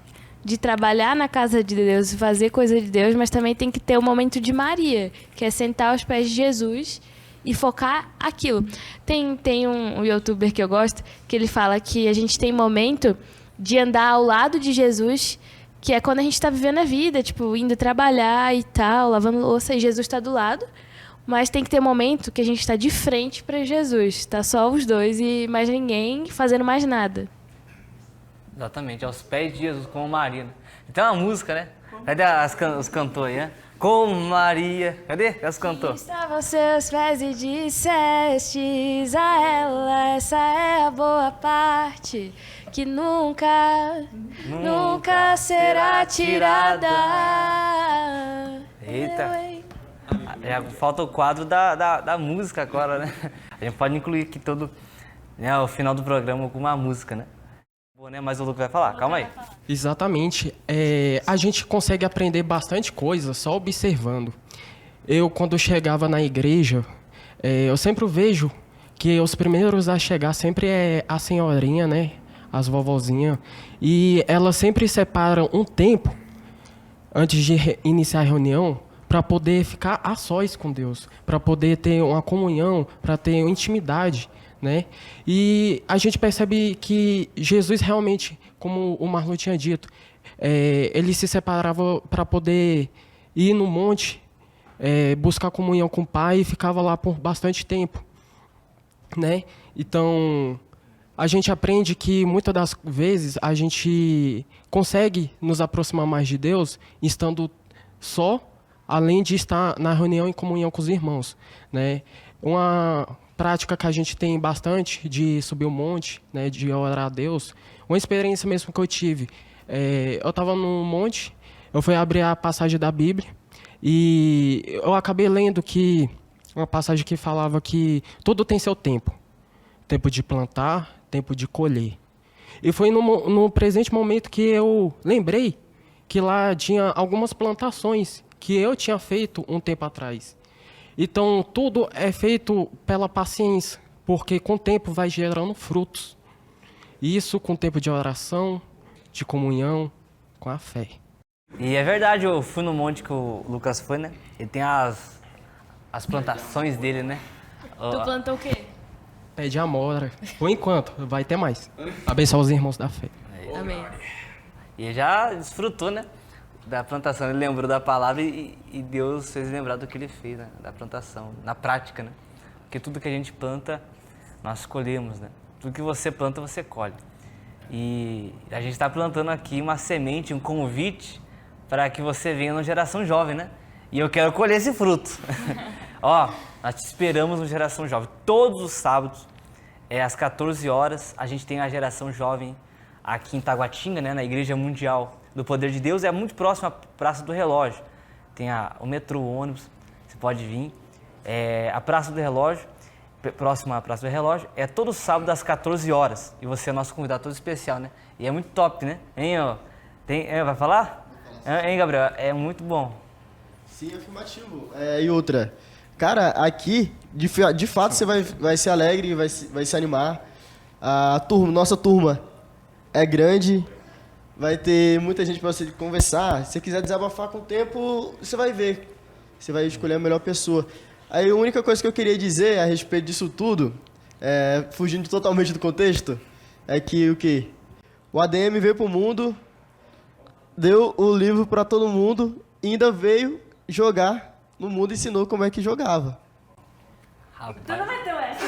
de trabalhar na casa de Deus e fazer coisa de Deus, mas também tem que ter o momento de Maria, que é sentar aos pés de Jesus e focar aquilo. Tem um youtuber que eu gosto, que ele fala que a gente tem momento de andar ao lado de Jesus, que é quando a gente está vivendo a vida, tipo, indo trabalhar e tal, lavando louça, e Jesus está do lado. Mas tem que ter um momento que a gente está de frente para Jesus. Tá só os dois e mais ninguém fazendo mais nada. Exatamente, aos pés de Jesus, como Maria. Né? Tem uma música, né? Cadê os cantores, né? Como Maria. Cadê os cantores? Estava aos seus pés e dissestes a ela, essa é a boa parte, que nunca será tirada. Eita. Já falta o quadro da música agora, né? A gente pode incluir aqui todo, né, o final do programa com uma música, né? Bom, né? Mas o Lucas vai falar, calma aí. Exatamente. A gente consegue aprender bastante coisa só observando. Eu, quando chegava na igreja, eu sempre vejo que os primeiros a chegar sempre é a senhorinha, né? As vovozinhas. E elas sempre separam um tempo antes de iniciar a reunião para poder ficar a sós com Deus, para poder ter uma comunhão, para ter uma intimidade, né? E a gente percebe que Jesus realmente, como o Marlon tinha dito, ele se separava para poder ir no monte, buscar comunhão com o Pai e ficava lá por bastante tempo, né? Então, a gente aprende que muitas das vezes a gente consegue nos aproximar mais de Deus estando só, além de estar na reunião em comunhão com os irmãos, né? Uma prática que a gente tem bastante de subir o monte, né, de orar a Deus, uma experiência mesmo que eu tive. Eu estava no monte, eu fui abrir a passagem da Bíblia e eu acabei lendo que uma passagem que falava que tudo tem seu tempo. Tempo de plantar, tempo de colher. E foi no presente momento que eu lembrei que lá tinha algumas plantações que eu tinha feito um tempo atrás. Então, tudo é feito pela paciência, porque com o tempo vai gerando frutos. Isso com o tempo de oração, de comunhão, com a fé. E é verdade, eu fui no monte que o Lucas foi, né? Ele tem as plantações dele, né? Tu plantou o quê? Pé de amora. Por enquanto, vai ter mais. Abençoar os irmãos da fé. Amém. E ele já desfrutou, né? Da plantação, ele lembrou da palavra e Deus fez lembrar do que ele fez, né? Da plantação, na prática, né? Porque tudo que a gente planta, nós colhemos, né? Tudo que você planta, você colhe. E a gente está plantando aqui uma semente, um convite para que você venha numa geração jovem, né? E eu quero colher esse fruto. Ó, nós te esperamos no Geração Jovem. Todos os sábados, às 14 horas, a gente tem a Geração Jovem aqui em Taguatinga, né? Na Igreja Mundial do Poder de Deus, é muito próximo à Praça do Relógio. Tem o metrô, o ônibus, você pode vir. A Praça do Relógio, próximo à Praça do Relógio, é todo sábado às 14 horas. E você é nosso convidado todo especial, né? E é muito top, né? Hein, ó? Vai falar? Hein, Gabriel? É muito bom. Sim, afirmativo. E outra, cara, aqui, de fato, você vai ser alegre, vai se animar. Nossa turma é grande. Vai ter muita gente para você conversar. Se você quiser desabafar com o tempo, você vai ver. Você vai escolher a melhor pessoa. Aí a única coisa que eu queria dizer a respeito disso tudo, fugindo totalmente do contexto, é que o ADM veio pro mundo, deu o livro para todo mundo e ainda veio jogar no mundo e ensinou como é que jogava. Tu não meteu essa.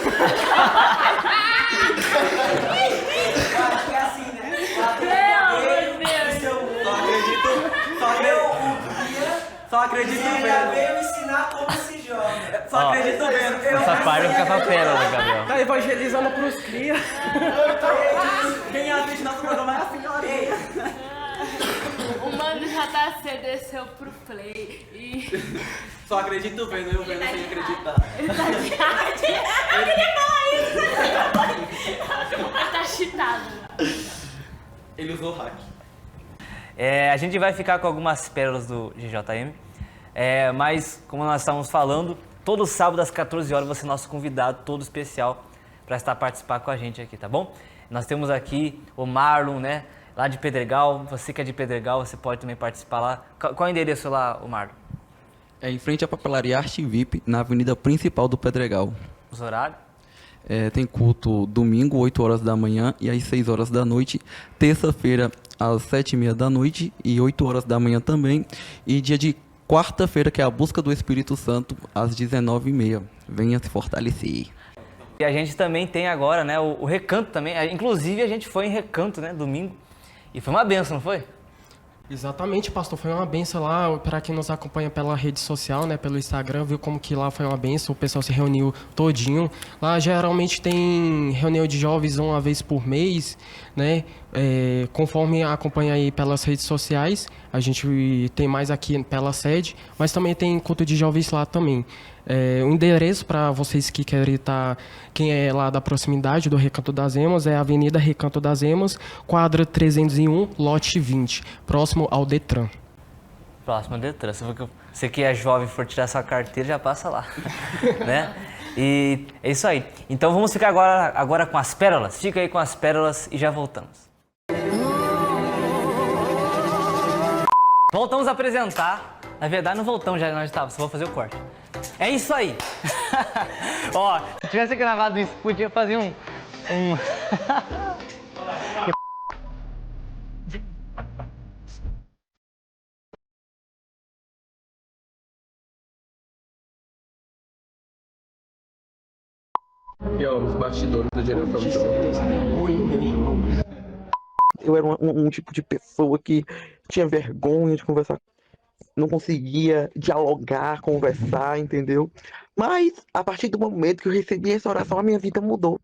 Só acredito vendo. Ele veio ensinar como se joga. Só acredito vendo. Essa parte vai ficar pra pérola, Gabriel. Tá evangelizando pros cria. Quem assiste nosso programa é a senhorinha. O mano já tá desceu pro play e... Só acredito vendo, eu vendo sem acreditar. Ele tá cheatado. Ele usou hack. A gente vai ficar com algumas pérolas do GJM, mas como nós estávamos falando, todo sábado às 14 horas você é nosso convidado, todo especial, para participar com a gente aqui, tá bom? Nós temos aqui o Marlon, né, lá de Pedregal. Você que é de Pedregal, você pode também participar lá. Qual é o endereço lá, o Marlon? É em frente à papelaria Arte VIP, na avenida principal do Pedregal. Os horários? Tem culto domingo, 8 horas da manhã e às 6 horas da noite. Terça-feira, às 7h30 da noite e 8 horas da manhã também. E dia de quarta-feira, que é a busca do Espírito Santo, às 19h30. Venha se fortalecer. E a gente também tem agora, né, o recanto também. Inclusive, a gente foi em recanto, né, domingo. E foi uma benção, não foi? Exatamente, pastor, foi uma benção lá, para quem nos acompanha pela rede social, né, pelo Instagram, viu como que lá foi uma benção, o pessoal se reuniu todinho. Lá geralmente tem reunião de jovens uma vez por mês, né, conforme acompanha aí pelas redes sociais, a gente tem mais aqui pela sede, mas também tem culto de jovens lá também. O endereço para vocês que querem estar, quem é lá da proximidade do Recanto das Emas, é a Avenida Recanto das Emas, quadra 301, lote 20, próximo ao Detran. Próximo ao Detran. Você que é jovem e for tirar sua carteira, já passa lá. Né? E é isso aí. Então vamos ficar agora com as pérolas. Fica aí com as pérolas e já voltamos. Voltamos a apresentar. Na verdade, não voltamos já, nós estávamos, só vou fazer o corte. É isso aí! Ó, se tivesse gravado isso, podia fazer um... E ó, os bastidores da geração jovem. Eu era um tipo de pessoa que tinha vergonha de conversar, não conseguia dialogar, conversar, entendeu? Mas, a partir do momento que eu recebi essa oração, a minha vida mudou.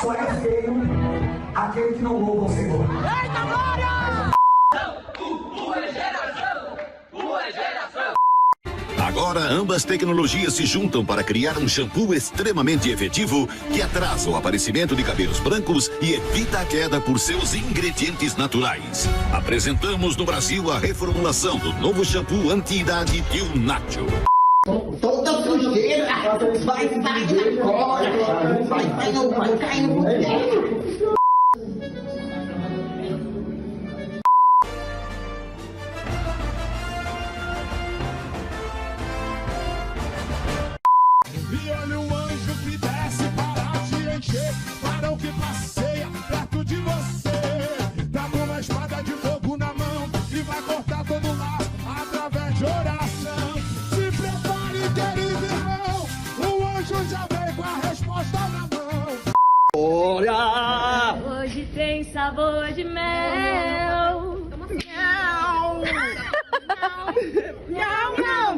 Só é feio aquele que não louva o Senhor. Eita, glória! Agora, ambas tecnologias se juntam para criar um shampoo extremamente efetivo que atrasa o aparecimento de cabelos brancos e evita a queda por seus ingredientes naturais. Apresentamos no Brasil a reformulação do novo shampoo anti-idade Bio Nacho. Toda sujeira vai sair agora, vai cair no buquê. E olha o anjo que desce para te encher, para o que passeia perto de você. Traga uma espada de fogo na mão e vai cortar todo laço através de oração. Se prepare, querido irmão, o anjo já veio com a resposta na mão. Olha! Hoje tem sabor de mel. Não. Não, não.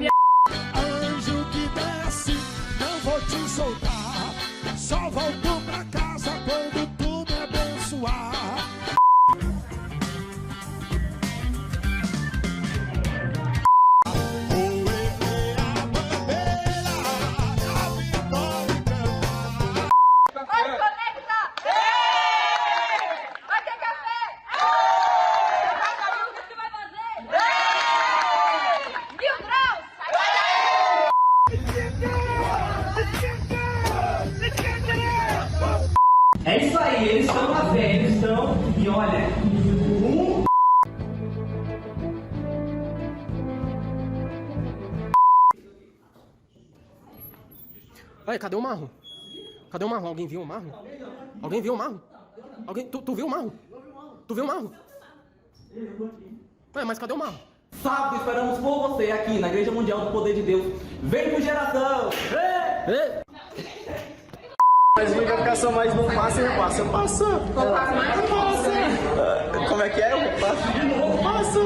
Anjo que desce, não vou te soltar. Só volto pra casa quando tu me abençoar. É isso aí, eles estão na fé, eles estão, e olha, Olha, cadê o Marro? Cadê o Marro? Alguém viu o Marro? Alguém viu o Marro? Alguém... Tu viu o Marro? Tu viu o Marro? Ué, mas cadê o Marro? sábado esperamos por você aqui na Igreja Mundial do Poder de Deus. Vem com geração! Ei! Mas identificação mais não passa e repassa. Passa. Passa. Como é que é? Passa. Passa.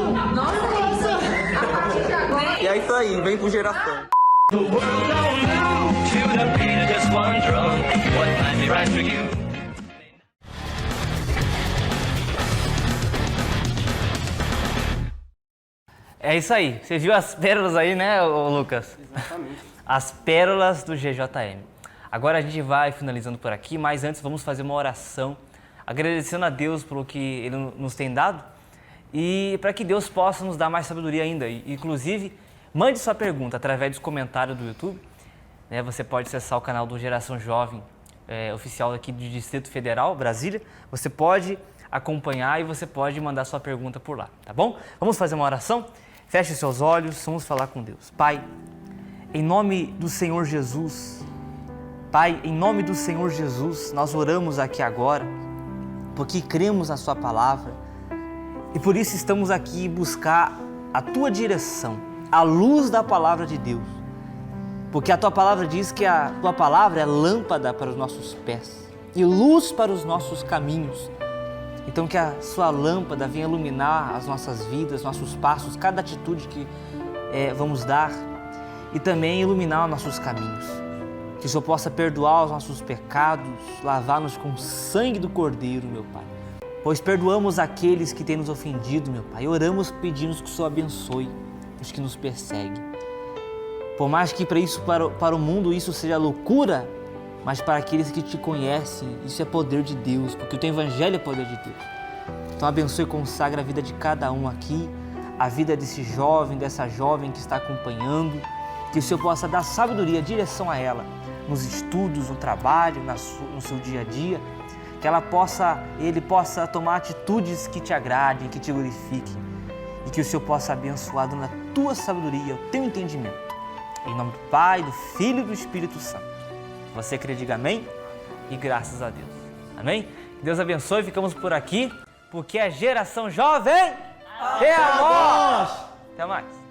E é isso aí, vem com geração. É isso aí. Você viu as pérolas aí, né, Lucas? Exatamente. As pérolas do GJM. Agora a gente vai finalizando por aqui, mas antes vamos fazer uma oração, agradecendo a Deus pelo que Ele nos tem dado e para que Deus possa nos dar mais sabedoria ainda. Inclusive, mande sua pergunta através dos comentários do YouTube. Né? Você pode acessar o canal do Geração Jovem, oficial aqui do Distrito Federal, Brasília. Você pode acompanhar e você pode mandar sua pergunta por lá, tá bom? Vamos fazer uma oração? Feche seus olhos, vamos falar com Deus. Pai, em nome do Senhor Jesus, Pai, em nome do Senhor Jesus, nós oramos aqui agora porque cremos na Sua palavra e por isso estamos aqui buscar a Tua direção, a luz da palavra de Deus. Porque a Tua palavra diz que a Tua palavra é lâmpada para os nossos pés e luz para os nossos caminhos. Então que a Sua lâmpada venha iluminar as nossas vidas, nossos passos, cada atitude que vamos dar e também iluminar os nossos caminhos. Que o Senhor possa perdoar os nossos pecados, lavar-nos com o sangue do Cordeiro, meu Pai. Pois perdoamos aqueles que têm nos ofendido, meu Pai. Oramos pedindo que o Senhor abençoe os que nos perseguem. Por mais que para o mundo isso seja loucura, mas para aqueles que te conhecem, isso é poder de Deus, porque o teu evangelho é poder de Deus. Então abençoe e consagra a vida de cada um aqui, a vida desse jovem, dessa jovem que está acompanhando, que o Senhor possa dar sabedoria, direção a ela, nos estudos, no trabalho, no seu dia a dia, que ele possa tomar atitudes que te agradem, que te glorifiquem, e que o Senhor possa abençoar dando a tua sabedoria, o teu entendimento. Em nome do Pai, do Filho e do Espírito Santo. Você crê, diga amém e graças a Deus. Amém? Que Deus abençoe, ficamos por aqui, porque a geração jovem é a nós. Até mais.